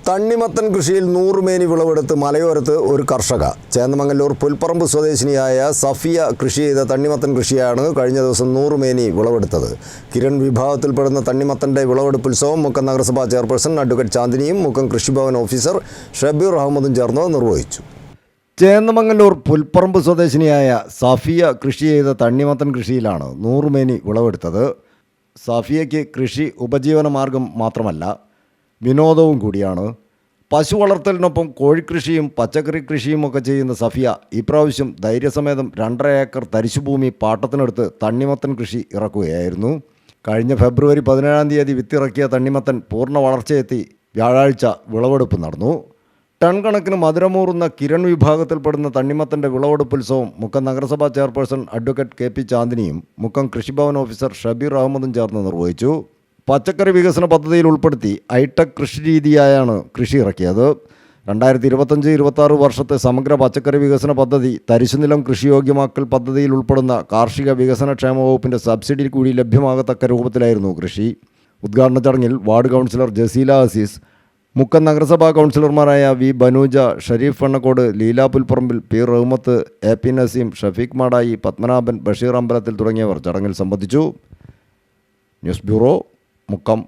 തണ്ണിമത്തൻ കൃഷിയിൽ 100 മേനി വിളവെടുത്ത് മലയോരത്ത് ഒരു കർഷക. ചേന്നമംഗല്ലൂർ പുൽപ്പറമ്പ് സ്വദേശിനിയായ സഫിയ കൃഷി ചെയ്ത തണ്ണിമത്തൻ കൃഷിയാണ് കഴിഞ്ഞ ദിവസം 100 മേനി വിളവെടുത്തത്. കിരൺ വിഭാഗത്തിൽപ്പെടുന്ന തണ്ണിമത്തൻ്റെ വിളവെടുപ്പ് ഉത്സവം മുക്കം നഗരസഭാ ചെയർപേഴ്സൺ അഡ്വക്കേറ്റ് ചാന്ദിനിയും മുക്കം കൃഷിഭവൻ ഓഫീസർ ഷബീർ അഹമ്മദും ചേർന്ന് നിർവഹിച്ചു. ചേന്നമംഗല്ലൂർ പുൽപ്പറമ്പ് സ്വദേശിനിയായ സഫിയ കൃഷി ചെയ്ത തണ്ണിമത്തൻ കൃഷിയിലാണ് 100 മേനി വിളവെടുത്തത്. സഫിയയ്ക്ക് കൃഷി ഉപജീവന മാർഗം മാത്രമല്ല, വിനോദവും കൂടിയാണ്. പശു വളർത്തലിനൊപ്പം കോഴിക്കൃഷിയും പച്ചക്കറി കൃഷിയുമൊക്കെ ചെയ്യുന്ന സഫിയ ഇപ്രാവശ്യം ധൈര്യസമേതം 2.5 ഏക്കർ തരിശുഭൂമി പാട്ടത്തിനെടുത്ത് തണ്ണിമത്തൻ കൃഷി ഇറക്കുകയായിരുന്നു. കഴിഞ്ഞ ഫെബ്രുവരി 17-ാം തീയതി വിത്തിറക്കിയ തണ്ണിമത്തൻ പൂർണ്ണ വളർച്ചയെത്തി വ്യാഴാഴ്ച വിളവെടുപ്പ് നടന്നു. ടൺ കണക്കിന് മധുരമൂറുന്ന കിരൺ വിഭാഗത്തിൽപ്പെടുന്ന തണ്ണിമത്തൻ്റെ വിളവെടുപ്പുത്സവം മുക്കം നഗരസഭാ ചെയർപേഴ്സൺ അഡ്വക്കേറ്റ് കെ.പി. ചാന്ദിനിയും മുക്കം കൃഷിഭവൻ ഓഫീസർ ഷബീർ അഹമ്മദും ചേർന്ന് നിർവഹിച്ചു. പച്ചക്കറി വികസന പദ്ധതിയിൽ ഉൾപ്പെടുത്തി ഹൈടെക് കൃഷി രീതിയായാണ് കൃഷി ഇറക്കിയത്. 2025-26 വർഷത്തെ സമഗ്ര പച്ചക്കറി വികസന പദ്ധതി തരിശുനിലം കൃഷിയോഗ്യമാക്കൽ പദ്ധതിയിൽ ഉൾപ്പെടുന്ന കാർഷിക വികസന ക്ഷേമ വകുപ്പിൻ്റെ സബ്സിഡി കൂടി ലഭ്യമാകത്തക്ക രൂപത്തിലായിരുന്നു കൃഷി. ഉദ്ഘാടന ചടങ്ങിൽ വാർഡ് കൗൺസിലർ ജസീല അസീസ്, മുക്കം നഗരസഭാ കൗൺസിലർമാരായ വി ബനൂജ, ഷരീഫ് വണ്ണക്കോട്, ലീല പുൽപ്പറമ്പിൽ, പി റഹ്മത്ത്, എ.പി. നസീം, ഷഫീഖ് മാടായി, പത്മനാഭൻ, ബഷീർ അമ്പലത്തിൽ തുടങ്ങിയവർ ചടങ്ങിൽ സംബന്ധിച്ചു. News bureau, Mukkam.